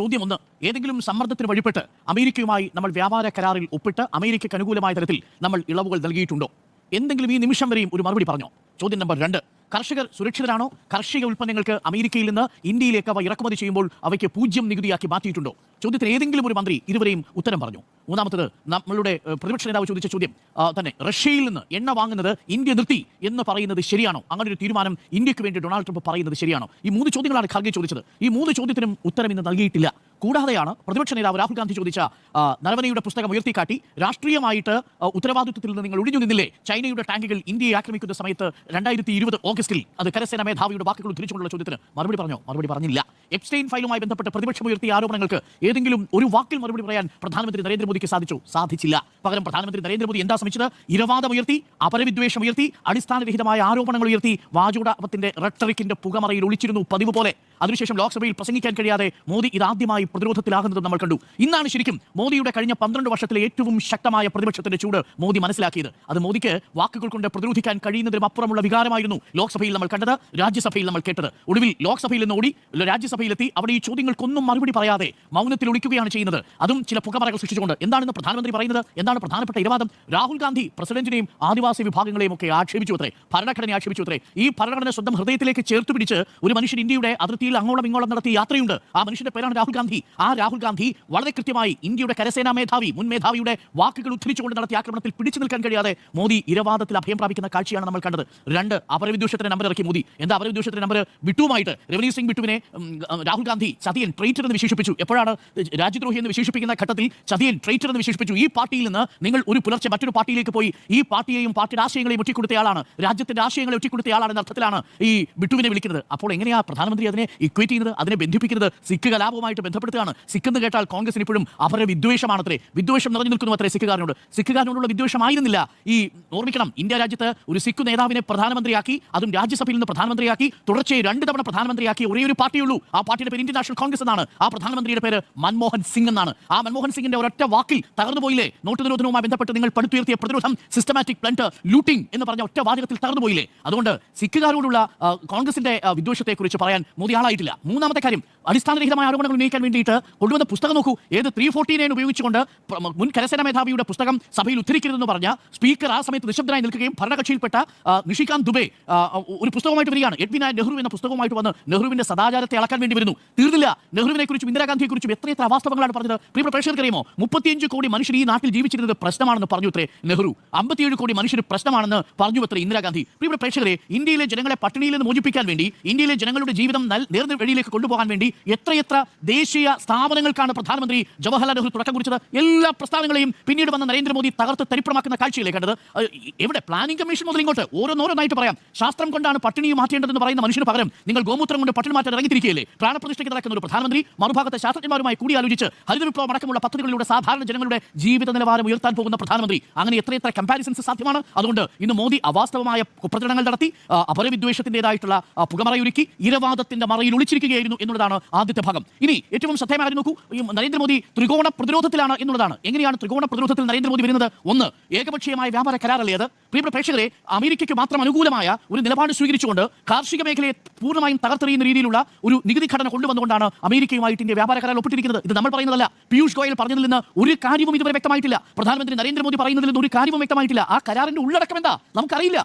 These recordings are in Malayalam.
ചോദ്യം ഒന്ന്, ഏതെങ്കിലും സമ്മർദ്ദത്തിന് വഴിപ്പെട്ട് അമേരിക്കയുമായി നമ്മൾ വ്യാപാര കരാറിൽ ഒപ്പിട്ട് അമേരിക്കയ്ക്ക് അനുകൂലമായ തരത്തിൽ നമ്മൾ ഇളവുകൾ നൽകിയിട്ടുണ്ടോ? എന്തെങ്കിലും ഈ നിമിഷം വരെയും ഒരു മറുപടി പറഞ്ഞോ? ചോദ്യം നമ്പർ 2, കർഷകർ സുരക്ഷിതരാണോ? കാർഷിക ഉൽപ്പന്നങ്ങൾക്ക് അമേരിക്കയിൽ നിന്ന് ഇന്ത്യയിലേക്ക് അവ ഇറക്കുമതി ചെയ്യുമ്പോൾ അവയ്ക്ക് 0 നികുതിയാക്കി മാറ്റിയിട്ടുണ്ടോ? ചോദ്യത്തിന് ഏതെങ്കിലും ഒരു മന്ത്രി ഇതുവരെയും ഉത്തരം പറഞ്ഞു? മൂന്നാമത്തത്, നമ്മളുടെ പ്രതിപക്ഷ നേതാവ് ചോദിച്ച ചോദ്യം തന്നെ, റഷ്യയിൽ നിന്ന് എണ്ണ വാങ്ങുന്നത് ഇന്ത്യ നിർത്തി എന്ന് പറയുന്നത് ശരിയാണോ? അങ്ങനെ ഒരു തീരുമാനം ഇന്ത്യക്ക് വേണ്ടി ഡൊണാൾഡ് ട്രംപ് പറയുന്നത് ശരിയാണോ? ഈ 3 ചോദ്യങ്ങളാണ് ഖാർഗെ ചോദിച്ചത്. ഈ 3 ചോദ്യത്തിനും ഉത്തരം ഇന്ന് നൽകിയിട്ടില്ല. കൂടാതെയാണ് പ്രതിപക്ഷ നേതാവ് രാഹുൽ ഗാന്ധി ചോദിച്ച നരവനെയുടെ പുസ്തകം ഉയർത്തിക്കാട്ടി രാഷ്ട്രീയമായിട്ട് ഉത്തരവാദിത്വത്തിൽ നിന്ന് നിങ്ങൾ ഒഴിഞ്ഞു നിന്നില്ലേ? ചൈനയുടെ ടാങ്കുകൾ ഇന്ത്യയെ ആക്രമിക്കുന്ന സമയത്ത് 2020 ഓഗസ്റ്റിൽ അത് കരസേനാ മേധാവിയുടെ വാക്കുകൾ ഉദ്ധരിച്ചുകൊണ്ടുള്ള ചോദ്യത്തിന് മറുപടി പറഞ്ഞോ? മറുപടി പറഞ്ഞില്ല. എപ്സ്റ്റൈൻ ഫയലുമായി ബന്ധപ്പെട്ട് പ്രതിപക്ഷം ഉയർത്തിയ ആരോപണങ്ങൾക്ക് ഏതെങ്കിലും ഒരു വാക്കിൽ മറുപടി പറയാൻ പ്രധാനമന്ത്രി നരേന്ദ്രമോദിക്ക് സാധിച്ചോ? സാധിച്ചില്ല. പകരം പ്രധാനമന്ത്രി നരേന്ദ്രമോദി എന്താ ശ്രമിച്ചത്? ഇരവാദം ഉയർത്തി, അപരവിദ്വേഷം ഉയർത്തി, അടിസ്ഥാനരഹിതമായ ആരോപണങ്ങൾ ഉയർത്തി, വാചോടാപത്തിന്റെ റെട്ടറിക്കിന്റെ പുകമറയിൽ ഒളിച്ചിരുന്നു പതിവ് പോലെ. അതിനുശേഷം ലോക്സഭയിൽ പ്രസംഗിക്കാൻ കഴിയാതെ മോദി ഇതാദ്യമായി പ്രതിരോധത്തിലാകുന്നത് നമ്മൾ കണ്ടു. ഇന്നാണ് ശരിക്കും മോദിയുടെ കഴിഞ്ഞ 12 വർഷത്തിലെ ഏറ്റവും ശക്തമായ പ്രതിപക്ഷത്തിന്റെ ചൂട് മോദി മനസ്സിലാക്കിയത്. അത് മോദിക്ക് വാക്കുകൾ കൊണ്ട് പ്രതിരോധിക്കാൻ കഴിയുന്നതിനും അപ്പുറമുള്ള വികാരമായിരുന്നു ലോക്സഭയിൽ നമ്മൾ കണ്ടത്, രാജ്യസഭയിൽ നമ്മൾ കേട്ടത്. ഒടുവിൽ ലോക്സഭയിൽ നിന്ന് ഓടി രാജ്യസഭയിലെത്തി അവിടെ ഈ ചോദ്യങ്ങൾക്കൊന്നും മറുപടി പറയാതെ മൗനത്തിൽ ഒളിക്കുകയാണ് ചെയ്യുന്നത്. അതും ചില പുകമറകൾ സൃഷ്ടിച്ചുകൊണ്ട്. എന്താണെന്ന് പ്രധാനമന്ത്രി പറയുന്നത്? എന്താണ് പ്രധാനപ്പെട്ട ഇരവാദം? രാഹുൽ ഗാന്ധി പ്രസിഡന്റിനെയും ആദിവാസി വിഭാഗങ്ങളെയും ഒക്കെ ആക്ഷേപിച്ചു അത്രേ, ഭരണഘടനയെ ആക്ഷേപിച്ചു അത്രേ. ഈ ഭരണഘടന സ്വന്തം ഹൃദയത്തിലേക്ക് ചേർത്ത് പിടിച്ച് ഒരു മനുഷ്യൻ ഇന്ത്യയുടെ അതിർത്തിയിൽ അങ്ങോളം ഇങ്ങോളം നടത്തിയ യാത്രയുണ്ട്. ആ മനുഷ്യന്റെ പേരാണ് രാഹുൽ ഗാന്ധി. ആ രാഹുൽ ഗാന്ധി വളരെ കൃത്യമായി ഇന്ത്യയുടെ കരസേനാ മേധാവി, മുൻ മേധാവിയുടെ വാക്കുകൾ ഉദ്ധരിച്ചുകൊണ്ട് നടത്തിയ ആക്രമണത്തിൽ പിടിച്ചു നിൽക്കാൻ കഴിയാതെ മോദി ഇരവാദത്തിൽ അഭയം പ്രാപിക്കുന്ന കാഴ്ചയാണ് നമ്മൾ കണ്ടത്. 2, അപരവിദ്വേഷത്തിന്റെ നമ്പർ ഇറക്കി മോദി. എന്താ അപരവിദ്വേഷത്തിന്റെ നമ്പർ? ബിട്ടുവുമായിട്ട് രവനീത് സിംഗ് ബിട്ടുവിനെ രാഹുൽ ഗാന്ധി ചതിയൻ, ട്രൈറ്റർ എന്ന് വിശേഷിപ്പിച്ചു. എപ്പോഴാണ് രാജ്യദ്രോഹി എന്ന് വിശേഷിപ്പിക്കുന്ന ഘട്ടത്തിൽ ചതിയൻ, ട്രൈറ്റർ എന്ന് വിശേഷിപ്പിച്ചു. ഈ പാർട്ടിയിൽ നിന്ന് നിങ്ങൾ ഒരു പുലർച്ചെ മറ്റൊരു പാർട്ടിയിലേക്ക് പോയി ഈ പാർട്ടിയെയും പാർട്ടിയുടെ ആശയങ്ങളെയും ഒറ്റിക്കൊടുത്തയാളാണ്, രാജ്യത്തിന്റെ ആശയങ്ങളെ ഒറ്റിക്കൊടുത്തയാളാണെന്ന അർത്ഥത്തിലാണ് ഈ ബിട്ടുവിനെ വിളിക്കുന്നത്. അപ്പോൾ എങ്ങനെയാ പ്രധാനമന്ത്രി അതിനെ ഇക്വേറ്റ് ചെയ്യുന്നത്, അതിനെ ബന്ധിപ്പിക്കുന്നത്? സിഖ് കലാപവുമായിട്ട് ബന്ധപ്പെടുത്തുകയാണ്. സിഖ് എന്ന് കേട്ടാൽ കോൺഗ്രസിന് ഇപ്പോഴും അപരവിദ്വേഷമാണത്രേ, വിദ്വേഷം നിറഞ്ഞു നിൽക്കുന്നു അത്രേ സിഖുകാരനോട്. സിഖുകാരനോടുള്ള വിദ്വേഷമായിരുന്നില്ല. ഈ ഓർമ്മിക്കണം, ഇന്ത്യ രാജ്യത്ത് ഒരു സിഖ് നേതാവിനെ പ്രധാനമന്ത്രിയാക്കി, അതും രാജ്യസഭയിൽ നിന്ന് പ്രധാനമന്ത്രിയാക്കി, തുടർച്ചയായി 2 തവണ പ്രധാനമന്ത്രിയാക്കിയ ഒരേ ഒരു പാർട്ടിയുള്ളൂ. ആ പാർട്ടിയുടെ പേര് ഇന്ത്യൻ നാഷണൽ കോൺഗ്രസ് എന്നാണ്. ആ പ്രധാനമന്ത്രിയുടെ പേര് മൻമോഹൻ സിംഗ് എന്നാണ്. ആ മൻമോഹൻ സിംഗിന്റെ ഒരൊറ്റ വാക്കിൽ തകർന്നുപോയില്ലേ? നോട്ട് നിരോധനവുമായി ബന്ധപ്പെട്ട് നിങ്ങൾ പടുത്തുയർത്തിയ പ്രതിരോധം, സിസ്റ്റമാറ്റിക് പ്ലന്റ് ലൂട്ടിംഗ് എന്ന് പറഞ്ഞ ഒറ്റ വാചകത്തിൽ തകർന്നുപോയില്ലേ? അതുകൊണ്ട് സിഖുകാരോടുള്ള കോൺഗ്രസിന്റെ വിദ്വേഷത്തെക്കുറിച്ച് പറയാൻ മോദി ആളായിട്ടില്ല. മൂന്നാമത്തെ കാര്യം, അടിസ്ഥാനരഹിതമായ ആരോപണങ്ങൾ ഉന്നയിക്കാൻ വേണ്ടിയിട്ട് കൊണ്ടുവന്ന പുസ്തകം നോക്കൂ. ഏത് 349 ഉപയോഗിച്ചുകൊണ്ട് മുൻ കരസേനാ മേധാവിയുടെ പുസ്തകം സഭയിൽ ഉദ്ധരിക്കരുതെന്ന് പറഞ്ഞ സ്പീക്കർ ആ സമയത്ത് നിശബ്ദനായി നിൽക്കുകയും ഭരണകക്ഷിയിൽപ്പെട്ട നിഷികാന്ത് ദുബെ ഒരു പുസ്തകമായിട്ട് വരികയാണ്. എഡ്വിൻ ആൻഡ് നെഹ്റു എന്ന പുസ്തകവുമായിട്ട് വന്ന് നെഹ്റുവിന്റെ സദാചാരത്തെ അളക്കാൻ വേണ്ടി വരുന്നു. തീർന്നില്ല. നെഹ്റുവിനെ കുറിച്ചും ഇന്ദിരാഗാന്ധിയെക്കുറിച്ചും എത്ര അവാസ്തവങ്ങളാണ് പറഞ്ഞത്. പ്രിയ പ്രേക്ഷകർക്കറിയുമോ? 35 കോടി മനുഷ്യർ ഈ നാട്ടിൽ ജീവിച്ചിരുന്നത് പ്രശ്നമാണെന്ന് പറഞ്ഞു അത്രേ നെഹ്റു. 57 കോടി മനുഷ്യർ പ്രശ്നമാണെന്ന് പറഞ്ഞു അത്രേ ഇന്ദിരാഗാന്ധി. പ്രിയ പ്രേക്ഷകരെ, ഇന്ത്യയിലെ ജനങ്ങളെ പട്ടിണിയിൽ നിന്ന് മോചിപ്പിക്കാൻ വേണ്ടി, ഇന്ത്യയിലെ ജനങ്ങളുടെ ജീവിതം നേർന്ന വഴിയിലേക്ക് കൊണ്ടുപോകാൻ വേണ്ടി എത്രയെത്ര ദേശീയ സ്ഥാപനങ്ങൾക്കാണ് പ്രധാനമന്ത്രി ജവഹർലാൽ നെഹ്റു തുടക്കം കുറിച്ചത്. എല്ലാ പ്രസ്ഥാനങ്ങളെയും പിന്നീട് വന്ന നരേന്ദ്രമോദി തകർത്ത് തരിപ്പണമാക്കുന്ന കാഴ്ചയിലേക്ക് കണ്ടത്. എവിടെ പ്ലാനിംഗ് കമ്മീഷൻ മുതൽ ഇങ്ങോട്ട് ഓരോന്നോരോന്നായിട്ട് പറയാം. ശാസ്ത്രം കൊണ്ടാണ് പട്ടിണി മാറ്റേണ്ടതെന്ന് പറയുന്ന മനുഷ്യന് പകരം നിങ്ങൾ ഗോമൂത്രം കൊണ്ട് പട്ടിണി മാറ്റാൻ ഇറങ്ങിത്തിരിക്കുകയല്ലേ? പ്രാണപ്രതിഷ്ഠയ്ക്ക് നടക്കുന്ന ഒരു പ്രധാനമന്ത്രി മറുഭാഗത്തെ ശാസ്ത്രജ്ഞന്മാരുമായി കൂടിയാലോചിച്ച് ഹരിത വിപ്ലവം അടക്കമുള്ള പദ്ധതികളിലൂടെ സാധാരണ ജനങ്ങളുടെ ജീവിത നിലവാരം ഉയർത്താൻ പോകുന്ന പ്രധാനമന്ത്രി. അങ്ങനെ എത്രയെത്ര കമ്പാരിസൺസ് സാധ്യമാണ്. അതുകൊണ്ട് ഇന്ന് മോദി അവാസ്തവമായ കുപ്രചരണങ്ങൾ നടത്തി അപരവിദ്വേഷത്തിൻ്റെതായിട്ടുള്ള പുകമറയൊരുക്കി ഇരവാദത്തിന്റെ മറയിൽ ഒളിച്ചിരിക്കുകയായിരുന്നു എന്നുള്ളതാണ് ആദ്യത്തെ ഭാഗം. ഇനി ഏറ്റവും ശ്രദ്ധേയമായി നോക്കൂ, നരേന്ദ്രമോദി ത്രികോണ പ്രതിരോധത്തിലാണ് എന്നുള്ളതാണ്. എങ്ങനെയാണ് ത്രികോണ പ്രതിരോധത്തിൽ നരേന്ദ്രമോദി വരുന്നത്? 1, ഏകപക്ഷീയമായ വ്യാപാര കരാറല്ലേ അത്? പ്രിയ പ്രേക്ഷകരെ, അമേരിക്കയ്ക്ക് മാത്രം അനുകൂലമായ ഒരു നിലപാട് സ്വീകരിച്ചുകൊണ്ട് കാർഷിക മേഖലയെ പൂർണ്ണമായും തകർത്തെറിയുന്ന രീതിയിലുള്ള ഒരു നികുതി ഘടന കൊണ്ടുവന്നുകൊണ്ടാണ് അമേരിക്കയുമായിട്ട് ഇന്ത്യ വ്യാപാര കരാർ ഒപ്പിട്ടിരിക്കുന്നത്. ഇത് നമ്മൾ പറയുന്നതല്ല. പീയൂഷ് ഗോയൽ പറഞ്ഞതിൽ നിന്ന് ഒരു കാര്യവും ഇതുവരെ വ്യക്തമായിട്ടില്ല. പ്രധാനമന്ത്രി നരേന്ദ്രമോദി പറയുന്നതിൽ നിന്ന് ഒരു കാര്യവും വ്യക്തമായിട്ടില്ല. ആ കരാറിന്റെ ഉള്ളടക്കം എന്താ നമുക്കറിയില്ല.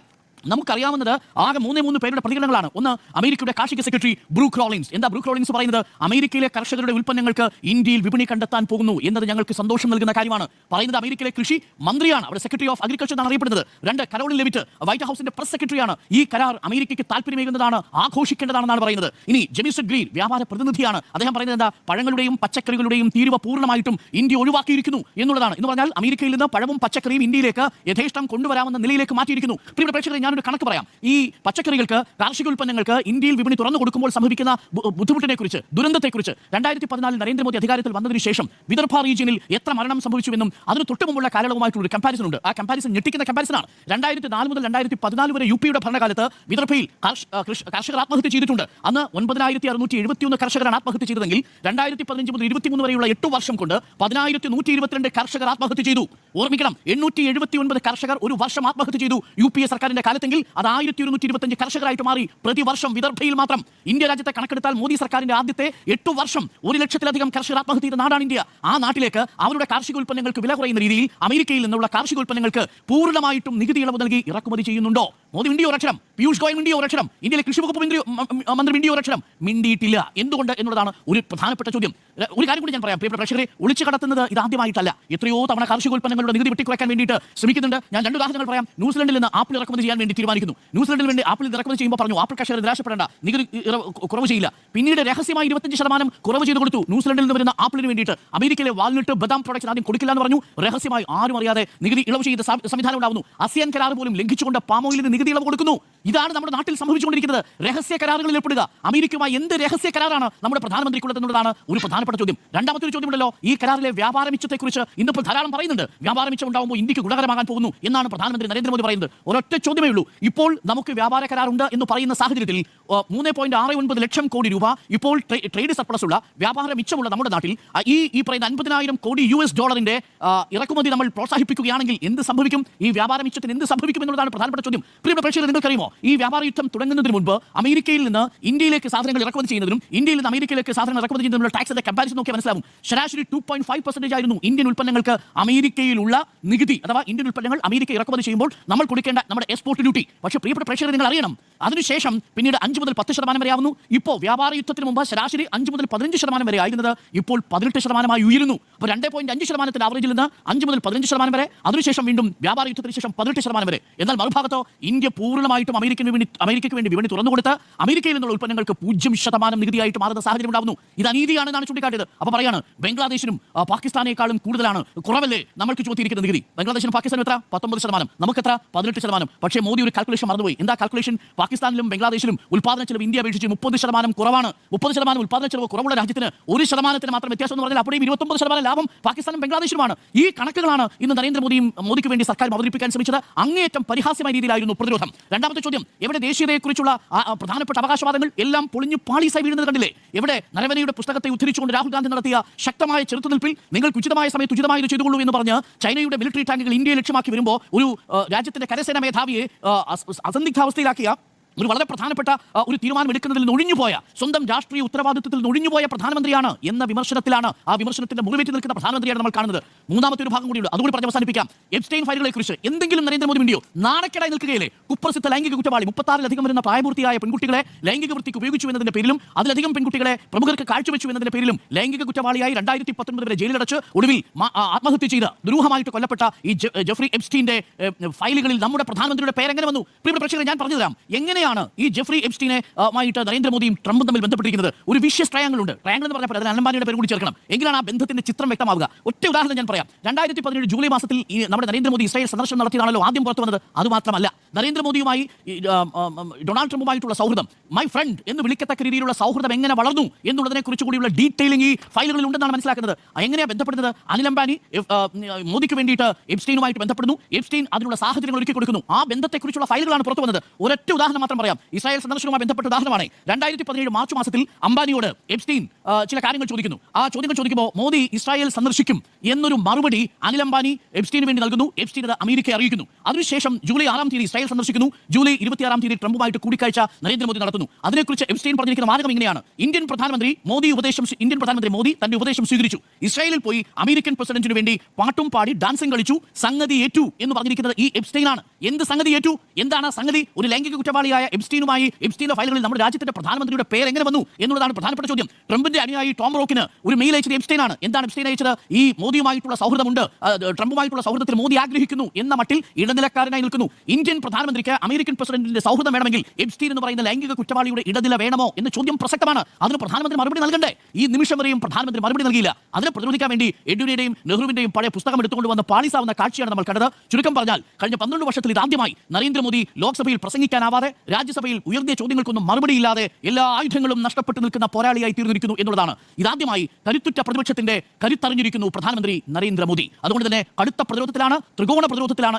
നമുക്കറിയാവുന്നത് ആകെ 3 പേരുടെ പ്രതികരണങ്ങളാണ്. ഒന്ന്, അമേരിക്കയുടെ കാർഷിക സെക്രട്ടറി ബ്രൂക്ക് റോളിൻസ്. എന്താ ബ്രൂക്ക് റോളിൻസ് പറയുന്നത്? അമേരിക്കയിലെ കർഷകരുടെ ഉൽപ്പന്നങ്ങൾക്ക് ഇന്ത്യയിൽ വിപണി കണ്ടെത്താൻ പോകുന്നു എന്നത് ഞങ്ങൾക്ക് സന്തോഷം നൽകുന്ന കാര്യമാണ്. പറയുന്നത് അമേരിക്കയിലെ കൃഷി മന്ത്രിയാണ്, അവിടെ സെക്രട്ടറി ഓഫ് അഗ്രികൾച്ചർ എന്നാണ് അറിയപ്പെടുന്നത്. 2, കരോളിൻ ലെവിറ്റ് വൈറ്റ് ഹൗസിന്റെ പ്രസ് സെക്രട്ടറിയാണ്. ഈ കരാർ അമേരിക്കയ്ക്ക് താല്പര്യമേകുന്നതാണ്, ആഘോഷിക്കേണ്ടതാണെന്നാണ് പറയുന്നത്. ഇനി ജെമിസൺ ഗ്രീൻ വ്യാപാര പ്രതിനിധിയാണ്. അദ്ദേഹം പറയുന്നത് എന്താ? പഴങ്ങളുടെയും പച്ചക്കറികളുടെയും തീരുവ പൂർണ്ണമായിട്ടും ഇന്ത്യ ഒഴിവാക്കിയിരിക്കുന്നു എന്നുള്ളതാണ്. എന്ന് പറഞ്ഞാൽ അമേരിക്കയിൽ നിന്ന് പഴവും പച്ചക്കറിയും ഇന്ത്യയിലേക്ക് യഥേഷ്ടം കൊണ്ടുവരാമെന്ന നിലയിലേക്ക് മാറ്റിയിരിക്കുന്നു. പ്രിയ പ്രേക്ഷകരെ, ഞാനൊരു കണക്ക് പറയാം. ഈ പച്ചക്കറികൾക്ക്, കാർഷിക ഉൽപ്പന്നങ്ങൾക്ക് ഇന്ത്യയിൽ വിപണി തുറന്നു കൊടുക്കുമ്പോൾ സംഭവിക്കുന്ന ബുദ്ധിമുട്ടിനെ കുറിച്ച്, ദുരന്തത്തെക്കുറിച്ച് 2014 നരേന്ദ്രമോദി അധികാരത്തിൽ വന്നതിന് ശേഷം വിദർഭ റീജിയനിൽ എത്ര മരണം സംഭവിച്ചുവെന്നും അതിന് തൊട്ട് മുമ്പുള്ള കാലയളവുമായിട്ടുള്ള ഒരു കമ്പാരിസൺ ഉണ്ട്. ആ കമ്പാരിസൺ ഞെട്ടിക്കുന്ന കമ്പാരിസണാണ്. 2004 മുതൽ 2014 വരെ യുപിയുടെ ഭരണകാലത്ത് വിദർഭയിൽ കർഷകർ ആത്മഹത്യ ചെയ്തിട്ടുണ്ട്. അന്ന് 9671 കർഷകരാണ് ആത്മഹത്യ ചെയ്തതെങ്കിൽ 2015 മുതൽ 23 വരെയുള്ള 8 വർഷം കൊണ്ട് 10122 കർഷകർ ആത്മഹത്യ ചെയ്തു. ഓർമ്മിക്കണം, 879 കർഷകർ ഒരു വർഷം ആത്മഹത്യ ചെയ്തു യു പി എ സർക്കാരിന്റെ കാലത്ത്. രാജ്യത്തെങ്കിൽ അത് 1125 കർഷകരായിട്ട് മാറി പ്രതിവർഷം. വിദർഭയിൽ മാത്രം ഇന്ത്യ രാജ്യത്തെ കണക്കെടുത്താൽ മോദി സർക്കാരിന്റെ ആദ്യത്തെ 8 വർഷം 1 ലക്ഷത്തിലധികം കർഷകർ ആത്മഹത്യ ചെയ്ത നാടാണ് ഇന്ത്യ. ആ നാട്ടിലേക്ക് അവരുടെ കാർഷിക ഉൽപ്പന്നങ്ങൾക്ക് വില കുറയുന്ന രീതിയിൽ അമേരിക്കയിൽ നിന്നുള്ള കാർഷിക ഉൽപ്പന്നങ്ങൾക്ക് പൂർണ്ണമായിട്ടും നികുതി ഇളവ് നൽകി ഇറക്കുമതി ചെയ്യുന്നുണ്ടോ? മോദി മിണ്ടിയോ ഒരക്ഷരം? പീയൂഷ് ഗോയൽ മിണ്ടിയോ ഒരക്ഷരം? ഇന്ത്യയിലെ കൃഷി വകുപ്പ് മന്ത്രി മിണ്ടിയോ ഒരക്ഷരം? മിണ്ടിയിട്ടില്ല. എന്തുകൊണ്ട് എന്നുള്ളതാണ് ഒരു പ്രധാനപ്പെട്ട ചോദ്യം. ഒരു കാര്യം കൂടി ഞാൻ പറയാം, പ്രിയപ്പെട്ട പ്രേക്ഷകരെ, ഒളിച്ചു കടത്തുന്നത് ഇതാദ്യമായിട്ടല്ല. എത്രയോ തവണ കാർഷിക ഉൽപ്പന്നങ്ങളുടെ നികുതി വെട്ടിക്കുറയ്ക്കാൻ വേണ്ടിയിട്ട് ശ്രമിക്കുന്നുണ്ട്. ഞാൻ 2 ഉദാഹരണങ്ങൾ പറയാം. ന്യൂസിലൻഡിൽ നിന്ന് ആപ്പിൾ ഇറക്കുമതി ചെയ്യാൻ വേണ്ടി തീരുമാനിക്കുന്നു. ന്യൂസിലൻഡിൽ വേണ്ടി ആപ്പിൾ ഇറക്കുമതി ചെയ്യുമ്പോൾ പറഞ്ഞു ആപ്പിൾ കർഷകർ നിരാശപ്പെടേണ്ട, നികുതി കുറവ് ചെയ്യില്ല. പിന്നീട് രഹസ്യമായി 25% കുറവ് ചെയ്ത് കൊടുത്തു. ന്യൂസിലൻഡിൽ നിന്ന് വരുന്ന ആപ്പിളിന് വേണ്ടിയിട്ട് അമേരിക്കയിലെ വാൽനട്ട് ബദാം പ്രൊഡക്ഷൻ ആദ്യം കൊടുക്കില്ല എന്ന് പറഞ്ഞു. രഹസ്യമായി ആരും അറിയാതെ നികുതി ഇളവ് ചെയ്ത സംവിധാനം ഉണ്ടാവുന്നു. ASEAN കരാർ പോലും ലംഘിച്ചുകൊണ്ട് പാം ഓയിലിന് നികുതി ഇളവ് കൊടുക്കുന്നു. ഇതാണ് നമ്മുടെ നാട്ടിൽ സംഭവിച്ചുകൊണ്ടിരിക്കുന്നത്. രഹസ്യ കരാറുകളിൽ ഏർപ്പെടുക. അമേരിക്കയുമായി എന്ത് രഹസ്യ കരാറാണ് നമ്മുടെ പ്രധാനമന്ത്രിക്കുള്ളത് എന്നുള്ളതാണ് ഒരു പ്രധാനപ്പെട്ട ചോദ്യം. രണ്ടാമത്തെ ഒരു ചോദ്യമുണ്ടല്ലോ, ഈ കരാറിലെ വ്യാപാര മിച്ചത്തെക്കുറിച്ച് ഇന്നിപ്പോൾ ധാരാളം പറയുന്നുണ്ട്. വ്യാപാര മിച്ചം ഉണ്ടാകുമ്പോൾ ഇന്ത്യക്ക് ഗുണകരമാകാൻ പോകുന്നു എന്നാണ് പ്രധാനമന്ത്രി നരേന്ദ്രമോദി പറയുന്നത്. ഒരൊറ്റ ചോദ്യമേ ഉള്ളൂ, ഇപ്പോൾ നമുക്ക് വ്യാപാര കരാറുണ്ട് എന്ന് പറയുന്ന സാഹചര്യത്തിൽ 3.69 ലക്ഷം കോടി രൂപ ഇപ്പോൾ ട്രേഡ് സർപ്ലസ് ഉള്ള വ്യാപാര മിച്ചമുള്ള നമ്മുടെ നാട്ടിൽ ഈ പറയുന്ന 50,000 കോടി US$ ഇറക്കുമതി നമ്മൾ പ്രോത്സാഹിപ്പിക്കുകയാണെങ്കിൽ എന്ത് സംഭവിക്കും? ഈ വ്യാപാര മിച്ചത്തിന് എന്ത് സംഭവിക്കും എന്നുള്ളതാണ് പ്രധാനപ്പെട്ട ചോദ്യം. പ്രിയപ്പെട്ട പ്രേക്ഷകർ, നിങ്ങൾക്കറിയുമോ ഈ വ്യാപാര യുദ്ധം തുടങ്ങുന്നതിന് മുൻപ് അമേരിക്കയിൽ നിന്ന് ഇന്ത്യയിലേക്ക് സാധനങ്ങൾ ഇറക്കുമതി ചെയ്യുന്നതിനും ഇന്ത്യയിൽ നിന്ന് അമേരിക്കയിലേക്ക് സാധനങ്ങൾ ഇറക്കുമതി ചെയ്യുന്നതിനുള്ള ടാക്സിന്റെ കമ്പാരിസൺ നോക്കിയാൽ മനസ്സിലാവും. ശരാശരി 2.5% ആയിരുന്നു ഇന്ത്യൻ ഉൽപ്പന്നങ്ങൾക്ക് അമേരിക്കയിലുള്ള നികുതി. അഥവാ ഇന്ത്യൻ ഉൽപ്പന്നങ്ങൾ അമേരിക്ക ഇറക്കുമതി ചെയ്യുമ്പോൾ നമ്മൾ കൊടുക്കേണ്ട നമ്മുടെ എക്സ്പോർട്ട് ഡ്യൂട്ടി. പക്ഷേ പ്രിയപ്പെട്ട പ്രേക്ഷകർ, നിങ്ങൾ അറിയണം, അതിനുശേഷം പിന്നീട് 5 മുതൽ 10% വരെ ആവുന്നു. ഇപ്പോൾ വ്യാപാര യുദ്ധത്തിന് മുമ്പ് ശരാശരി 5 മുതൽ 15% വരെ ആയിരുന്നത് ഇപ്പോൾ 18% ഉയരുന്നു. അപ്പോൾ 2.5% ആവറേജിൽ നിന്ന് 5 മുതൽ 15% വരെ, അതിനുശേഷം വീണ്ടും വ്യാപാര യുദ്ധത്തിന് ശേഷം 18% വരെ. എന്നാൽ മറുഭാഗത്തോ ഇന്ത്യ പൂർണ്ണമായിട്ടും അമേരിക്കയ്ക്ക് വേണ്ടി വിപണി തുറന്നുകൊടുത്ത് അമേരിക്കയിൽ നിന്നുള്ള ഉൽപ്പന്നങ്ങൾക്ക് 0% നികുതിയായിട്ട് മാറുന്ന സാഹചര്യം ഉണ്ടാകുന്നു. ഇത് അനീതിയാണെന്നാണ് ചൂണ്ടിക്കാട്ടിയത്. അപ്പോൾ പറയാണ് ബംഗ്ലാദേശിനും പാകിസ്ഥാനേക്കാളും കൂടുതലാണ്, കുറവല്ലേ നമ്മൾക്ക് ചുമത്തിയിരിക്കുന്ന നികുതി? ബംഗ്ലാദേശിനും പാകിസ്ഥാനും എത്ര? 19%, നമുക്കെത്ര? 18%. പക്ഷേ മോദി ഒരു കാൽക്കുലേഷൻ മറന്നുപോയി. എന്താ കാൽക്കുലേഷൻ? പാകിസ്ഥാനിലും ബംഗ്ലാദേശിലും ഉൽപ്പാദന ചെലവ് ഇന്ത്യ അപേക്ഷിച്ച് 30% കുറവാണ്. 30% ഉൽപ്പാദന ചെലവ് കുറവുള്ള രാജ്യത്തിന് 1% മാത്രം വ്യത്യാസം എന്ന് പറഞ്ഞാൽ അപ്പോഴും 29% ലാഭം പാകിസ്ഥാനും ബംഗ്ലാദേശിലുമാണ്. ഈ കണക്കുകളാണ് ഇന്ന് നരേന്ദ്രമോദിയും മോദിക്ക് വേണ്ടി സർക്കാർ അവതരിപ്പിക്കാൻ ശ്രമിച്ചത്. അങ്ങേയറ്റം പരിഹാസ്യമായ രീതിയിലായിരുന്നു പ്രതിരോധം. രണ്ടാമത്തെ ചോദ്യം, എവിടെ ദേശീയതയെക്കുറിച്ചുള്ള പ്രധാനപ്പെട്ട അവകാശവാദങ്ങൾ എല്ലാം പൊളിഞ്ഞു പാളീസായി വീഴുന്നത് കണ്ടില്ലേ? എവിടെ നരവനയുടെ പുസ്തകത്തെ ഉദ്ധരിച്ചുകൊണ്ട് രാഹുൽ ഗാന്ധി നടത്തിയ ശക്തമായ ചെറുത്തുനിൽപ്പിൽ നിങ്ങൾക്ക് ഉചിതമായ സമയത്ത് ഉചിതമായത് ചെയ്തുകൊള്ളൂ എന്ന് പറഞ്ഞ് ചൈനയുടെ മിലിറ്ററി ടാങ്കുകൾ ഇന്ത്യയെ ലക്ഷ്യമാക്കി വരുമ്പോൾ ഒരു രാജ്യത്തിന്റെ കരസേനാ മേധാവിയെ അസന്ദിഗ്ധാവസ്ഥയിലാക്കിയ ഒരു വളരെ പ്രധാനപ്പെട്ട ഒരു തീരുമാനം എടുക്കുന്നതിൽ നിന്ന് ഒഴിഞ്ഞുപോയ, സ്വന്തം രാഷ്ട്രീയ ഉത്തരവാദിത്വത്തിൽ നിന്ന് ഒഴിഞ്ഞുപോയ പ്രധാനമന്ത്രിയാണ് എന്ന വിമർശനത്തിലാണ്, ആ വിമർശനത്തിന്റെ മുറിവേറ്റ് നിൽക്കുന്ന പ്രധാനമന്ത്രിയാണ് നമ്മൾ കാണുന്നത്. മൂന്നാമത്തെ ഒരു ഭാഗം കൂടിയുണ്ട്, അതുകൂടി പറഞ്ഞ് അവസാനിപ്പിക്കാം. എപ്സ്റ്റൈൻ ഫയലുകളെ കുറിച്ച് എന്തെങ്കിലും നരേന്ദ്രമോദി വീഡിയോ നാണക്കേടായി നിൽക്കുകയില്ലേ? കുപ്രസിദ്ധ ലൈംഗിക കുറ്റവാളി 36-ലധികം വരുന്ന പ്രായപൂർത്തിയായ പെൺകുട്ടികളെ ലൈംഗിക വൃത്തിക്ക് ഉപയോഗിച്ചു എന്നതിന്റെ പേരിലും അതിലധികം പെൺകുട്ടികളെ പ്രമുഖർക്ക് കാഴ്ചവെച്ചു എന്നതിന്റെ പേരിലും ലൈംഗിക കുറ്റവാളിയായി 2019 വരെ ജയിലിലടച്ച് ഒടുവിൽ ആത്മഹത്യ ചെയ്ത് ദുരൂഹമായിട്ട് കൊല്ലപ്പെട്ട ഈ ജെഫ്രി എപ്സ്റ്റീന്റെ ഫയലുകളിൽ നമ്മുടെ പ്രധാനമന്ത്രിയുടെ പേരെങ്ങനെ വന്നു? പ്രിയപ്പെട്ട പ്രേക്ഷകരെ, ഞാൻ പറഞ്ഞു തരാം എങ്ങനെയാണ് ഈ ജെഫ്രി എപ്സ്റ്റീനെ ആയിട്ട് നരേന്ദ്രമോദിയും ട്രംപും തമ്മിൽ ബന്ധപ്പെട്ടിരിക്കുന്നത്. ഒരു വിഷ്യസ് ട്രയാങ്കിൾ ഉണ്ട്. ട്രയാങ്കിൾ എന്ന് പറഞ്ഞാൽ അതിന് അലംബാനിയുടെ പേര് കൂടി ചേർക്കണം, എങ്കിലാണ് ആ ബന്ധത്തിന്റെ ചിത്രം വ്യക്തമാവുക. ഒറ്റ ഉദാഹരണം ഞാൻ പറയാം. 2017 ജൂലൈ മാസത്തിൽ നമ്മുടെ നരേന്ദ്രമോദി ഇസ്രായേൽ സന്ദർശനം നടത്തിയതാണല്ലോ ആദ്യം പുറത്തു വന്നത്. അതുമാത്രമല്ല, നരേന്ദ്രമോദിയുമായി ഡൊണാൾഡ് ട്രംപുമായിട്ടുള്ള സൗഹൃദം, മൈ ഫ്രണ്ട് എന്ന് വിളിക്കത്തക്ക രീതിയിലുള്ള സൗഹൃദം എങ്ങനെ വളർന്നു എന്നുള്ളതിനെ കുറിച്ച് കൂടിയുള്ള ഡീറ്റെയിലിംഗ് ഈ ഫയലുകളിൽ ഉണ്ടെന്നാണ് മനസ്സിലാക്കുന്നത്. എങ്ങനെയാണ് ബന്ധപ്പെടുന്നത്? അനിൽ അംബാനി മോദിക്ക് വേണ്ടിയിട്ട് എപ്സ്റ്റീനുമായിട്ട് ബന്ധപ്പെടുന്നു. എപ്സ്റ്റീൻ അതിനുള്ള സാഹചര്യങ്ങൾ ഒരുക്കി കൊടുക്കുന്നു. ആ ബന്ധത്തെക്കുറിച്ചുള്ള ഫയലുകളാണ് പുറത്തു വന്നത്. ഒരൊറ്റ ഉദാഹരണം മാത്രം പറയാം. ഇസ്രായേൽ സന്ദർശനവുമായി ബന്ധപ്പെട്ട ഉദാഹരണമാണ്. 2017 മാർച്ച് മാസത്തിൽ അംബാനിയോട് എപ്സ്റ്റീൻ ചില കാര്യങ്ങൾ ചോദിക്കുന്നു. ആ ചോദ്യങ്ങൾ ചോദിക്കുമ്പോൾ മോദി ഇസ്രായേൽ സന്ദർശിക്കും എന്നൊരു മറുപടി അനിൽ അംബാനി എപ്സ്റ്റീന് വേണ്ടി നൽകുന്നു. എപ്സ്റ്റീൻ അത് അമേരിക്കയെ അറിയിക്കുന്നു. അതിനുശേഷം ജൂലൈ 6-ാം തീയതി ഇസ്രായേൽ സന്ദർശിക്കുന്നു. ജൂലൈ 26-ാം തീയതി ട്രംപുമായിട്ട് കൂടിക്കാഴ്ച നരേന്ദ്രമോദി നടത്തുന്നു. അതിനെക്കുറിച്ച് എപ്സ്റ്റീൻ പറഞ്ഞിരിക്കുന്ന മാർഗം ഇങ്ങനെയാണ്: ഇന്ത്യൻ പ്രധാനമന്ത്രി മോദി തന്റെ ഉപദേശം സ്വീകരിച്ചു. ഇസ്രായേലിൽ പോയി അമേരിക്കൻ പ്രസിഡന്റിന് വേണ്ടി പാട്ടും പാടി ഡാൻസും കളിച്ചു. സംഗതി ഏറ്റു എന്ന് പറഞ്ഞിരിക്കുന്നത് ഈ എപ്സ്റ്റീൻ ആണ്. എന്ത് സംഗതി ഏറ്റു? എന്താണ് സംഗതി? ഒരു ലൈംഗിക കുറ്റവാളിയായ എപ്സ്റ്റീന്റെ ഫയലുകളിൽ നമ്മുടെ രാജ്യത്തിന്റെ പ്രധാനമന്ത്രിയുടെ പേര് എങ്ങനെ വന്നു എന്നുള്ളതാണ് പ്രധാനപ്പെട്ട ചോദ്യം. ട്രംപിന്റെ അനുയായി ടോം റോക്കിന് ഒരു മെയിൽ അയച്ചത് എപ്സ്റ്റീൻ ആണ്. എന്താണ് എപ്സ്റ്റീൻ അയച്ചത്? ഈ മോദിയുമായിട്ടുള്ള സൗഹൃദമുണ്ട്, ട്രംപുമായിട്ടുള്ള സൗഹൃദത്തിൽ മോദി ആഗ്രഹിക്കുന്നു എന്ന മട്ടിൽ ഇടനിലക്കാരനായി നിൽക്കുന്നു. ഇന്ത്യൻ പ്രധാനമന്ത്രിക്ക് അമേരിക്കൻ പ്രസിഡന്റിന്റെ സൗഹൃദം വേണമെങ്കിൽ എപ്സ്റ്റീൻ എന്ന് പറയുന്ന ലൈംഗിക കുറ്റവാളിയുടെ ഇടനില വേണമോ എന്ന ചോദ്യം പ്രസക്തമാണ്. അതിന് പ്രധാനമന്ത്രി മറുപടി നൽകണ്ടേ? ഈ നിമിഷം വരെയും പ്രധാനമന്ത്രി മറുപടി നൽകിയില്ല. അതിനെ പ്രതിരോധിക്കാൻ വേണ്ടി യെഡ്യൂരയുടെയും നെഹ്റുവിന്റെയും പഴയ പുസ്തകം എടുത്തുകൊണ്ട് വന്ന് പാളിസാവുന്ന കാഴ്ചയാണ് നമ്മൾ കണ്ടത്. ചുരുക്കം പറഞ്ഞാൽ കഴിഞ്ഞ 12 വർഷത്തിൽ ഇതാദ്യമായി നരേന്ദ്രമോദി ലോക്സഭയിൽ പ്രസംഗിക്കാനാവാതെ, രാജ്യസഭയിൽ ഉയർത്തിയ ചോദ്യങ്ങൾക്കൊന്നും മറുപടിയില്ലാതെ എല്ലാ ആയുധങ്ങളും നഷ്ടപ്പെട്ടു നിൽക്കുന്ന പോരാളിയായി തീർന്നിരിക്കുന്നു എന്നുള്ളതാണ്. ഇതാദ്യമായി കരുത്തുറ്റ പ്രതിപക്ഷത്തിന്റെ കരുത്തറിഞ്ഞിരിക്കുന്നു പ്രധാനമന്ത്രി നരേന്ദ്രമോദി. അതുകൊണ്ട് തന്നെ കടുത്ത പ്രതിരോധത്തിലാണ്, ത്രികോണ പ്രതിരോധത്തിലാണ്.